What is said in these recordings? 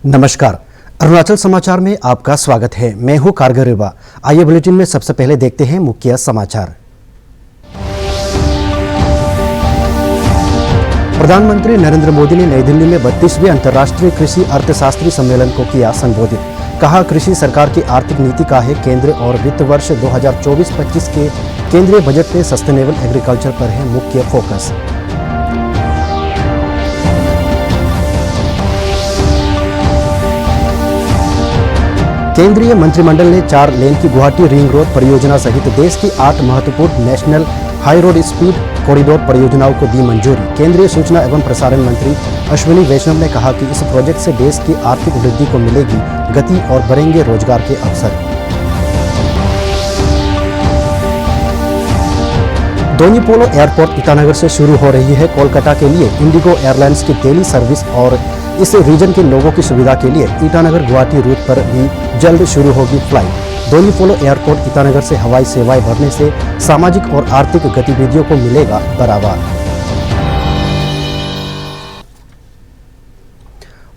नमस्कार। अरुणाचल समाचार में आपका स्वागत है। मैं हूं कारगर रिबा। आइए बुलेटिन में सबसे पहले देखते हैं मुख्य समाचार। प्रधानमंत्री नरेंद्र मोदी ने नई दिल्ली में 32वें अंतर्राष्ट्रीय कृषि अर्थशास्त्री सम्मेलन को किया संबोधित। कहा, कृषि सरकार की आर्थिक नीति का है केंद्र और वित्त वर्ष 2024-25 के केंद्रीय बजट में सस्टेनेबल एग्रीकल्चर पर है मुख्य फोकस। केंद्रीय मंत्रिमंडल ने 4 लेन की गुवाहाटी रिंग रोड परियोजना सहित देश की 8 महत्वपूर्ण national high road speed corridor परियोजनाओं को दी मंजूरी। केंद्रीय सूचना एवं प्रसारण मंत्री अश्विनी वैष्णव ने कहा कि इस प्रोजेक्ट से देश की आर्थिक वृद्धि को मिलेगी गति और बढ़ेंगे रोजगार के अवसर। दोनीपोलो एयरपोर्ट ईटानगर से शुरू हो रही है कोलकाता के लिए इंडिगो एयरलाइंस की डेली सर्विस और इस रीजन के लोगों की सुविधा के लिए ईटानगर गुवाहाटी रूट पर भी जल्द शुरू होगी फ्लाइट। दोनीपोलो एयरपोर्ट ईटानगर से हवाई सेवाएं बढ़ने से सामाजिक और आर्थिक गतिविधियों को मिलेगा बढ़ावा।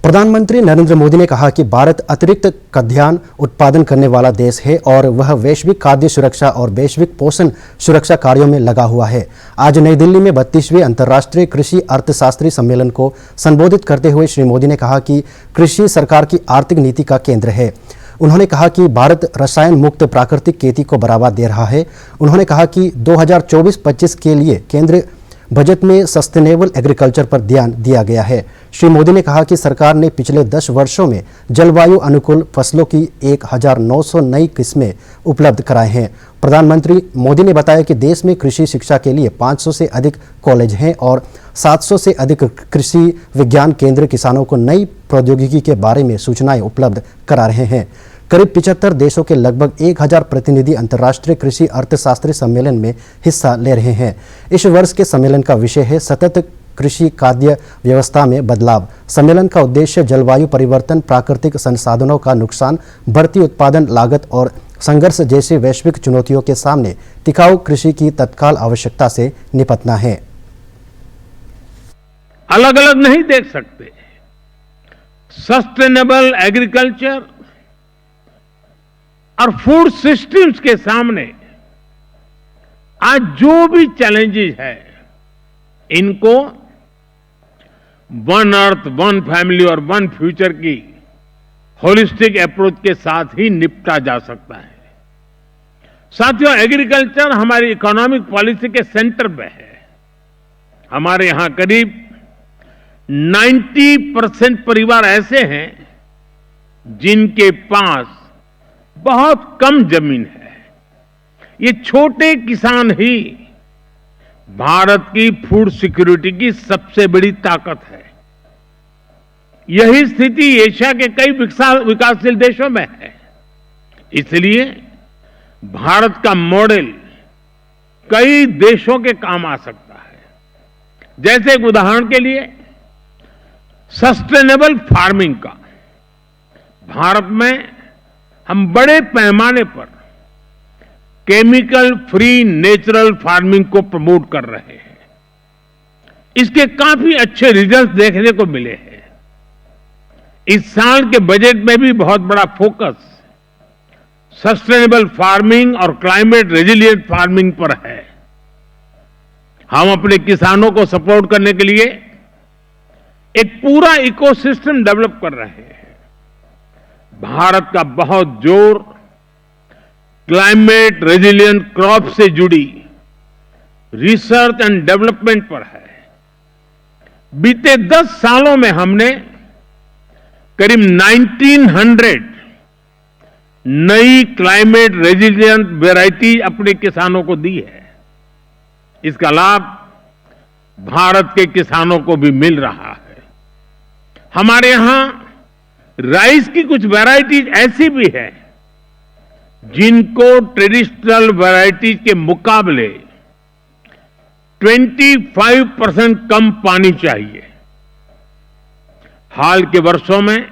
प्रधानमंत्री नरेंद्र मोदी ने कहा कि भारत अतिरिक्त खाद्यान्न उत्पादन करने वाला देश है और वह वैश्विक खाद्य सुरक्षा और वैश्विक पोषण सुरक्षा कार्यों में लगा हुआ है। आज नई दिल्ली में 32वें अंतर्राष्ट्रीय कृषि अर्थशास्त्री सम्मेलन को संबोधित करते हुए श्री मोदी ने कहा कि कृषि सरकार की आर्थिक नीति का केंद्र है। उन्होंने कहा कि भारत रसायन मुक्त प्राकृतिक खेती को बढ़ावा दे रहा है। उन्होंने कहा कि 2024-25 के लिए केंद्र बजट में सस्टेनेबल एग्रीकल्चर पर ध्यान दिया गया है। श्री मोदी ने कहा कि सरकार ने पिछले 10 वर्षों में जलवायु अनुकूल फसलों की 1900 नई किस्में उपलब्ध कराए हैं। प्रधानमंत्री मोदी ने बताया कि देश में कृषि शिक्षा के लिए 500 से अधिक कॉलेज हैं और 700 से अधिक कृषि विज्ञान केंद्र किसानों को नई प्रौद्योगिकी के बारे में सूचनाएं उपलब्ध करा रहे हैं। करीब 75 देशों के लगभग 1000 प्रतिनिधि अंतर्राष्ट्रीय कृषि अर्थशास्त्री सम्मेलन में हिस्सा ले रहे हैं। इस वर्ष के सम्मेलन का विषय है सतत कृषि खाद्य व्यवस्था में बदलाव। सम्मेलन का उद्देश्य जलवायु परिवर्तन, प्राकृतिक संसाधनों का नुकसान, बढ़ती उत्पादन लागत और संघर्ष जैसी वैश्विक चुनौतियों के सामने टिकाऊ कृषि की तत्काल आवश्यकता से निपटना है। अलग अलग नहीं देख सकते। सस्टेनेबल एग्रीकल्चर और फूड सिस्टम्स के सामने आज जो भी चैलेंजेस है, इनको वन अर्थ, वन फैमिली और वन फ्यूचर की होलिस्टिक अप्रोच के साथ ही निपटा जा सकता है। साथियों, एग्रीकल्चर हमारी इकोनॉमिक पॉलिसी के सेंटर पे है। हमारे यहां करीब 90% परिवार ऐसे हैं जिनके पास बहुत कम जमीन है। ये छोटे किसान ही भारत की फूड सिक्योरिटी की सबसे बड़ी ताकत है। यही स्थिति एशिया के कई विकासशील देशों में है। इसलिए भारत का मॉडल कई देशों के काम आ सकता है। जैसे एक उदाहरण के लिए सस्टेनेबल फार्मिंग का। भारत में हम बड़े पैमाने पर केमिकल फ्री नेचुरल फार्मिंग को प्रमोट कर रहे हैं। इसके काफी अच्छे रिजल्ट देखने को मिले हैं। इस साल के बजट में भी बहुत बड़ा फोकस सस्टेनेबल फार्मिंग और क्लाइमेट रेजिलिएंट फार्मिंग पर है। हम अपने किसानों को सपोर्ट करने के लिए एक पूरा इकोसिस्टम डेवलप कर रहे हैं। भारत का बहुत जोर क्लाइमेट रेजिलिएंट क्रॉप से जुड़ी रिसर्च एंड डेवलपमेंट पर है। बीते 10 सालों में हमने करीब 1900 नई क्लाइमेट रेजिलिएंट वैरायटी अपने किसानों को दी है। इसका लाभ भारत के किसानों को भी मिल रहा है। हमारे यहां राइस की कुछ वैरायटीज ऐसी भी है जिनको ट्रेडिशनल वैरायटीज के मुकाबले 25% कम पानी चाहिए। हाल के वर्षों में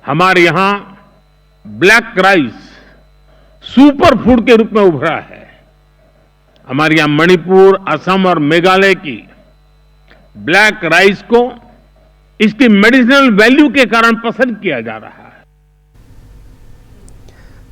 हमारे यहां ब्लैक राइस सुपर फूड के रूप में उभरा है। हमारे यहां मणिपुर, असम और मेघालय की ब्लैक राइस को इसकी मेडिसिनल वैल्यू के कारण पसंद किया जा रहा है।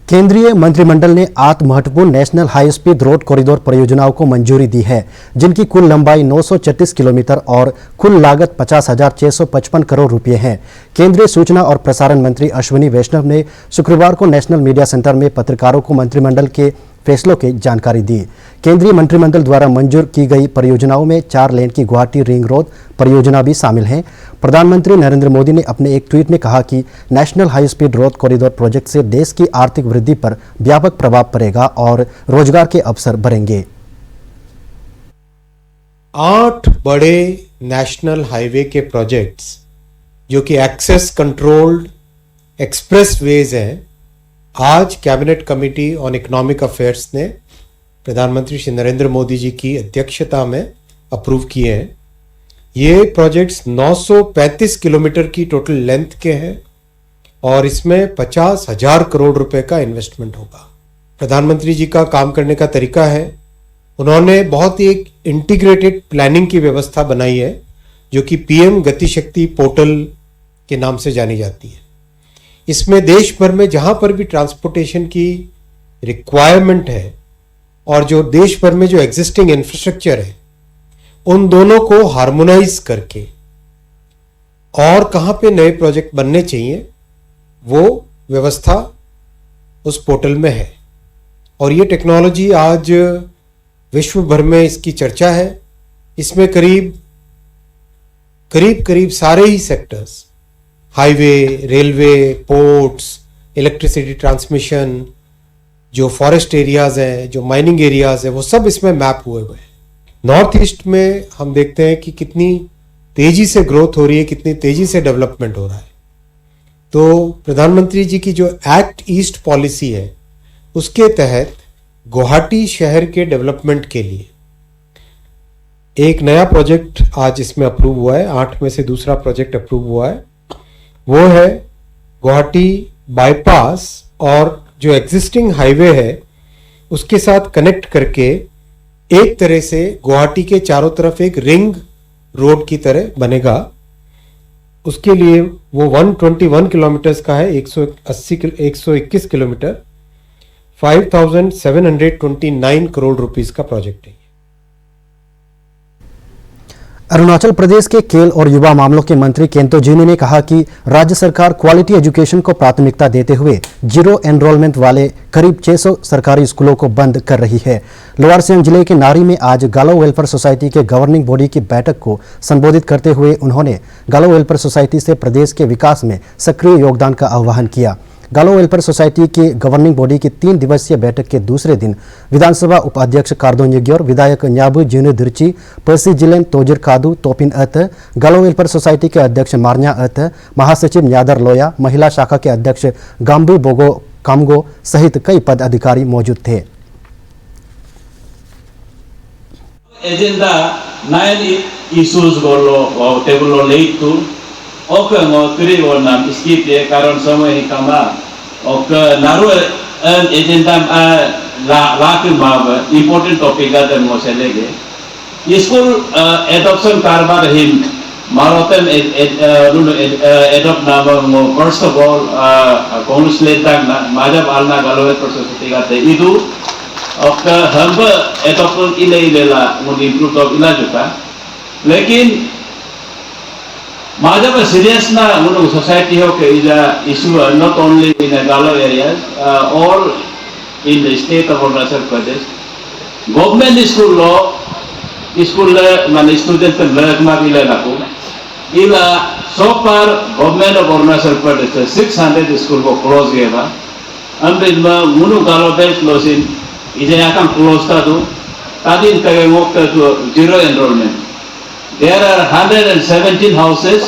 केंद्रीय मंत्रिमंडल ने 8 महत्वपूर्ण national high speed road corridor परियोजनाओं को मंजूरी दी है, जिनकी कुल लंबाई 936 किलोमीटर और कुल लागत 50,655 करोड़ रुपए है। केंद्रीय सूचना और प्रसारण मंत्री अश्विनी वैष्णव ने शुक्रवार को नेशनल मीडिया सेंटर में पत्रकारों को मंत्रिमंडल के फैसलों की जानकारी दी। केंद्रीय मंत्रिमंडल द्वारा मंजूर की गई परियोजनाओं में 4 लेन की गुवाहाटी रिंग रोड परियोजना भी शामिल है। प्रधानमंत्री नरेंद्र मोदी ने अपने एक ट्वीट में कहा कि national high speed road corridor project से देश की आर्थिक वृद्धि पर व्यापक प्रभाव पड़ेगा और रोजगार के अवसर बढ़ेंगे। 8 बड़े नेशनल हाईवे के प्रोजेक्ट्स जो कि एक्सेस कंट्रोल्ड एक्सप्रेसवेज हैं, आज cabinet committee on economic affairs ने प्रधानमंत्री श्री नरेंद्र मोदी जी की अध्यक्षता में अप्रूव किए हैं। ये प्रोजेक्ट्स 935 किलोमीटर की टोटल लेंथ के हैं और इसमें 50,000 करोड़ रुपए का इन्वेस्टमेंट होगा। प्रधानमंत्री जी का काम करने का तरीका है, उन्होंने बहुत ही एक इंटीग्रेटेड प्लानिंग की व्यवस्था बनाई है जो कि पीएम गति शक्ति पोर्टल के नाम से जानी जाती है। इसमें देश भर में जहां पर भी ट्रांसपोर्टेशन की रिक्वायरमेंट है और जो देश भर में जो एग्जिस्टिंग इंफ्रास्ट्रक्चर है, उन दोनों को हार्मोनाइज करके और कहां पे नए प्रोजेक्ट बनने चाहिए वो व्यवस्था उस पोर्टल में है। और ये टेक्नोलॉजी आज विश्व भर में इसकी चर्चा है। इसमें करीब सारे ही sectors, highway, railway, ports, electricity transmission, जो फॉरेस्ट एरियाज हैं, जो माइनिंग एरियाज हैं, वो सब इसमें मैप हुए हैं। नॉर्थ ईस्ट में हम देखते हैं कि कितनी तेजी से ग्रोथ हो रही है, कितनी तेजी से डेवलपमेंट हो रहा है। तो प्रधानमंत्री जी की जो एक्ट ईस्ट पॉलिसी है, उसके तहत गुवाहाटी शहर के डेवलपमेंट के लिए एक नया प्रोजेक्ट आज इसमें अप्रूव हुआ है। 8 में से दूसरा प्रोजेक्ट अप्रूव हुआ है, वो है गुवाहाटी बाईपास और जो एग्जिस्टिंग हाईवे है उसके साथ कनेक्ट करके एक तरह से गुवाहाटी के चारों तरफ एक रिंग रोड की तरह बनेगा। उसके लिए वो 121 किलोमीटर्स का है, 121 किलोमीटर, 5,729 करोड़ रुपीस का प्रोजेक्ट है। अरुणाचल प्रदेश के खेल और युवा मामलों के मंत्री केंतो जिनी ने कहा कि राज्य सरकार क्वालिटी एजुकेशन को प्राथमिकता देते हुए जीरो एनरोलमेंट वाले करीब 600 सरकारी स्कूलों को बंद कर रही है। लोअर सियांग जिले के नारी में आज गालो वेलफेयर सोसाइटी के गवर्निंग बॉडी की बैठक को संबोधित करते हुए उन्होंने गालो वेलफेयर सोसाइटी से प्रदेश के विकास में सक्रिय योगदान का आह्वान किया। गालो वेलफेयर सोसाइटी की गवर्निंग बॉडी की 3 दिवसीय बैठक के दूसरे दिन विधानसभा उपाध्यक्ष कार्दोन यग्योर, विधायक न्याबू जिनु दिर्ची, पर्सी जिलेन तोजिर कादू तोपिन अत, गालो वेलफेयर सोसाइटी के अध्यक्ष मारन्या अत, महासचिव न्यादर लोया, महिला शाखा के अध्यक्ष गाम्बू बोगो कामगो सहित कई पदाधिकारी मौजूद थे। Agenda 9 issues golo table leitu ok ngo tri wonam skip ye karon समय kama ok naru agenda la ke maw important topic ga den mo selege school adoption karbar him marotem adopt na mo first of all consulate na majab alna galwe process ga te idu ok hamba adoption ile la mo improve of ila juta लेकिन माजब serious ना उन society हो के is issue not only in Galo areas all in the state of Arunachal Pradesh government school माने student learn मा बिले नाको इला so far government of Arunachal Pradesh 600 school को क्लोज गेवा अंबिन मा मुनु गालो बेस लोसिन इजे याकम क्लोज ता दो तादिन कगे मोक तो zero enrolment There are 117 houses,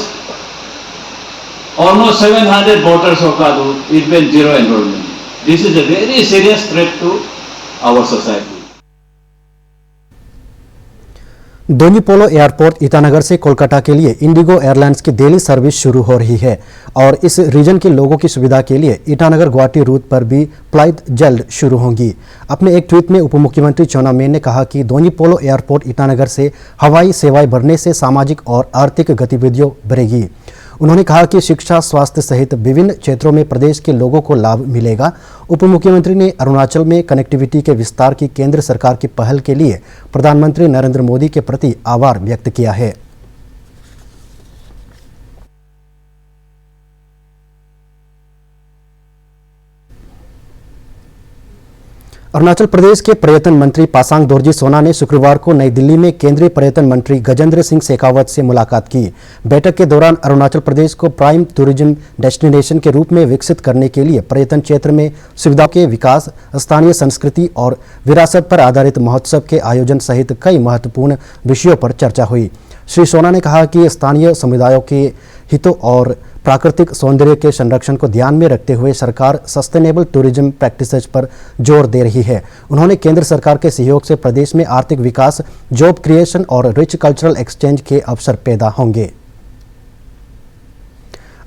almost 700 voters of Kadu, it means zero enrollment. This is a very serious threat to our society. Doni polo airport Itanagar से कोलकाता के लिए इंडिगो एयरलाइंस की डेली सर्विस शुरू हो रही है और इस रीजन के लोगों की सुविधा के लिए ईटानगर गुवाहाटी रूट पर भी फ्लाइट जल्द शुरू होंगी। अपने एक ट्वीट में उप मुख्यमंत्री चोना मेन ने कहा कि दोनी पोलो एयरपोर्ट ईटानगर से हवाई सेवाएं बढ़ने से सामाजिक और आर्थिक गतिविधियों बढ़ेगी। उन्होंने कहा कि शिक्षा, स्वास्थ्य सहित विभिन्न क्षेत्रों में प्रदेश के लोगों को लाभ मिलेगा। उप मुख्यमंत्री ने अरुणाचल में कनेक्टिविटी के विस्तार की केंद्र सरकार की पहल के लिए प्रधानमंत्री नरेंद्र मोदी के प्रति आभार व्यक्त किया है। अरुणाचल प्रदेश के पर्यटन मंत्री पासांग दोरजी सोना ने शुक्रवार को नई दिल्ली में केंद्रीय पर्यटन मंत्री गजेंद्र सिंह शेखावत से मुलाकात की। बैठक के दौरान अरुणाचल प्रदेश को प्राइम टूरिज्म डेस्टिनेशन के रूप में विकसित करने के लिए पर्यटन क्षेत्र में सुविधाओं के विकास, स्थानीय संस्कृति और विरासत पर आधारित महोत्सव के आयोजन सहित कई महत्वपूर्ण विषयों पर चर्चा हुई। श्री सोना ने कहा कि स्थानीय समुदायों के हितों और प्राकृतिक सौंदर्य के संरक्षण को ध्यान में रखते हुए सरकार सस्टेनेबल टूरिज्म प्रैक्टिसेस पर जोर दे रही है। उन्होंने केंद्र सरकार के सहयोग से प्रदेश में आर्थिक विकास, जॉब क्रिएशन और रिच कल्चरल एक्सचेंज के अवसर पैदा होंगे।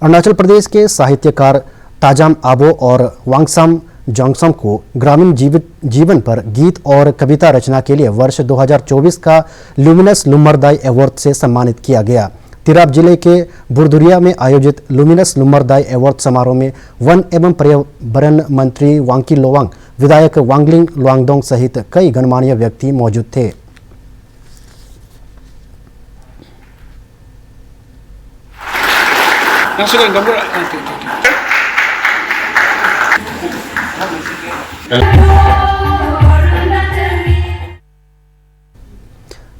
अरुणाचल प्रदेश के साहित्यकार ताजाम आबो और वांगसाम जोंगसम को ग्रामीण जीवन पर गीत और कविता रचना के लिए वर्ष 2024 का लुमिनस लुम्मरदाई अवार्ड से सम्मानित किया गया। तिराप जिले के बुरदुरिया में आयोजित लुमिनस लुम्मरदाई अवार्ड समारोह में वन एवं पर्यावरण मंत्री वांकी लोवांग, विधायक वांगलिंग लोवांगडोंग सहित कई गणमान्य व्यक्ति मौजूद थे।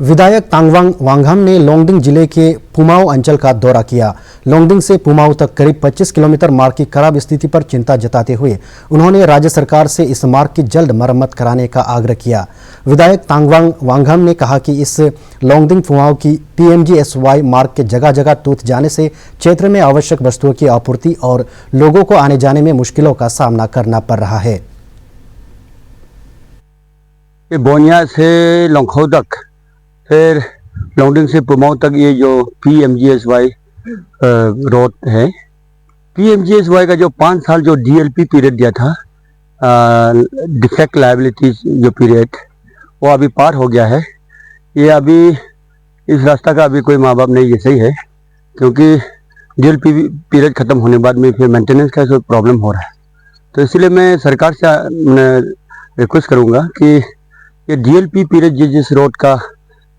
विधायक तांगवांग वांगहम ने लोंगडिंग जिले के पुमाओ अंचल का दौरा किया। लोंगडिंग से पुमाओ तक करीब 25 किलोमीटर मार्ग की खराब स्थिति पर चिंता जताते हुए उन्होंने राज्य सरकार से इस मार्ग की जल्द मरम्मत कराने का आग्रह किया। विधायक तांगवांग वांगहम ने कहा कि इस लोंगडिंग पुमाओ की PMGSY मार्ग के जगह जगह टूट जाने से क्षेत्र में आवश्यक वस्तुओं की आपूर्ति और लोगों को आने जाने में मुश्किलों का सामना करना पड़ रहा है। बोनिया से लोंगखो तक, फिर लोंगडिंग से पुमाओ तक ये जो PMGSY रोड है, PMGSY का जो 5 साल जो DLP पीरियड दिया था, डिफेक्ट लायबिलिटीज जो पीरियड, वो अभी पार हो गया है। ये अभी इस रास्ता का अभी कोई माँ बाप नहीं जैसे ही है, क्योंकि DLP पीरियड ख़त्म होने बाद में फिर मेंटेनेंस का जो प्रॉब्लम हो रहा है। तो इसलिए मैं सरकार से रिक्वेस्ट करूँगा कि ये DLP पीरियड जिस रोड का,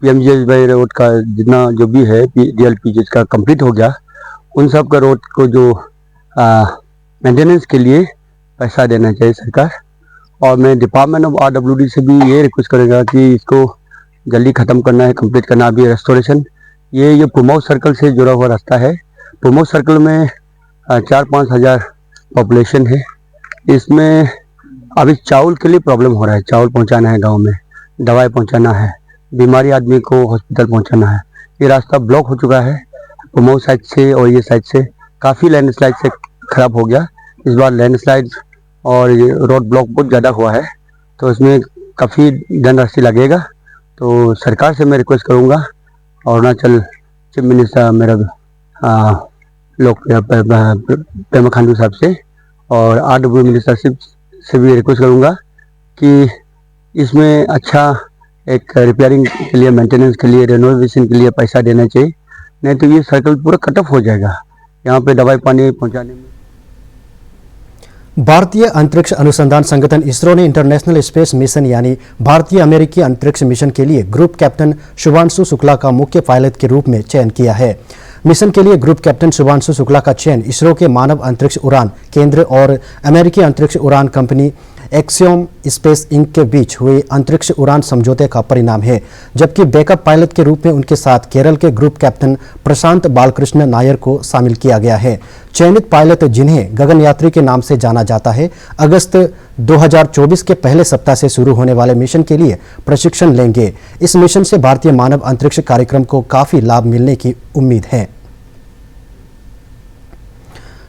PMGSY रोड का जितना जो भी है DLP जिसका कंप्लीट हो गया, उन सब का रोड को जो मेंटेनेंस के लिए पैसा देना चाहिए सरकार। और मैं डिपार्टमेंट ऑफ RWD से भी ये रिक्वेस्ट करेगा कि इसको जल्दी ख़त्म करना है, कंप्लीट करना। अभी रेस्टोरेशन ये पुमाओ सर्कल से जुड़ा हुआ रास्ता है। पुमाओ सर्कल में 4-5 हज़ार पॉपुलेशन है। इसमें अभी चावल के लिए प्रॉब्लम हो रहा है। चावल पहुंचाना है गांव में, दवाई पहुंचाना है, बीमारी आदमी को हॉस्पिटल पहुंचाना है। ये रास्ता ब्लॉक हो चुका है पुमाओ साइड से, और ये साइड से काफ़ी लैंडस्लाइड से ख़राब हो गया। इस बार लैंडस्लाइड और ये रोड ब्लॉक बहुत ज़्यादा हुआ है, तो इसमें काफ़ी धनराशि लगेगा। तो सरकार से मैं रिक्वेस्ट करूँगा, अरुणाचल चीफ मिनिस्टर मेरा लोग पेमा खांडू साहब से और RW मिनिस्टर से भी रिक्वेस्ट करूँगा कि इसमें अच्छा एक रिपेयरिंग के लिए, मेंटेनेंस के लिए, रेनोवेशन के लिए पैसा देना चाहिए। नहीं तो ये सर्कल पूरा कट ऑफ हो जाएगा यहाँ पे दवाई पानी पहुँचाने में। भारतीय अंतरिक्ष अनुसंधान संगठन इसरो ने इंटरनेशनल स्पेस मिशन यानी भारतीय अमेरिकी अंतरिक्ष मिशन के लिए ग्रुप कैप्टन शुभांशु शुक्ला का मुख्य पायलट के रूप में चयन किया है। मिशन के लिए ग्रुप कैप्टन शुभांशु शुक्ला का चयन इसरो के मानव अंतरिक्ष उड़ान केंद्र और अमेरिकी अंतरिक्ष उड़ान कंपनी एक्सियोम स्पेस इंक के बीच हुए अंतरिक्ष उड़ान समझौते का परिणाम है, जबकि बैकअप पायलट के रूप में उनके साथ केरल के ग्रुप कैप्टन प्रशांत बालकृष्ण नायर को शामिल किया गया है। चयनित पायलट, जिन्हें गगनयात्री के नाम से जाना जाता है, अगस्त 2024 के पहले सप्ताह से शुरू होने वाले मिशन के लिए प्रशिक्षण लेंगे। इस मिशन से भारतीय मानव अंतरिक्ष कार्यक्रम को काफी लाभ मिलने की उम्मीद है।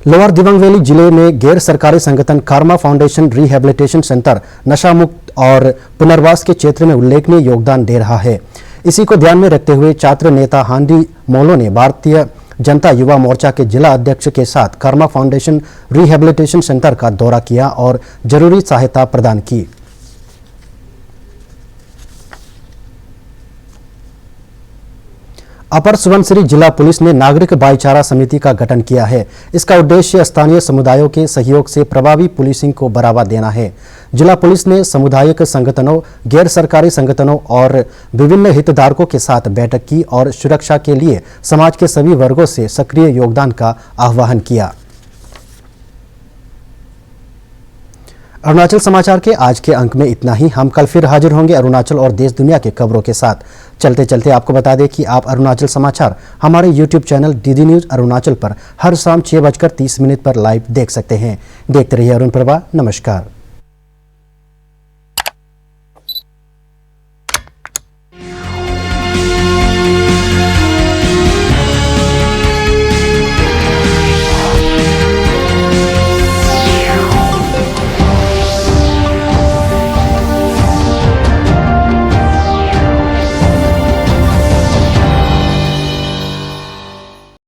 लोअर दिबांग वैली जिले में गैर सरकारी संगठन कार्मा फाउंडेशन रिहेबिलिटेशन सेंटर नशा मुक्त और पुनर्वास के क्षेत्र में उल्लेखनीय योगदान दे रहा है। इसी को ध्यान में रखते हुए छात्र नेता हांडी मोलो ने भारतीय जनता युवा मोर्चा के जिला अध्यक्ष के साथ कार्मा फाउंडेशन रिहेबिलिटेशन सेंटर का दौरा किया और जरूरी सहायता प्रदान की। अपर सुबनसिरी जिला पुलिस ने नागरिक भाईचारा समिति का गठन किया है। इसका उद्देश्य स्थानीय समुदायों के सहयोग से प्रभावी पुलिसिंग को बढ़ावा देना है। जिला पुलिस ने सामुदायिक संगठनों, गैर सरकारी संगठनों और विभिन्न हितधारकों के साथ बैठक की और सुरक्षा के लिए समाज के सभी वर्गों से सक्रिय योगदान का आह्वान किया। अरुणाचल समाचार के आज के अंक में इतना ही। हम कल फिर हाजिर होंगे अरुणाचल और देश दुनिया के खबरों के साथ। चलते चलते आपको बता दें कि आप अरुणाचल समाचार हमारे YouTube channel DD news Arunachal पर हर शाम 6:30 पर लाइव देख सकते हैं। देखते रहिए अरुण प्रभा। नमस्कार।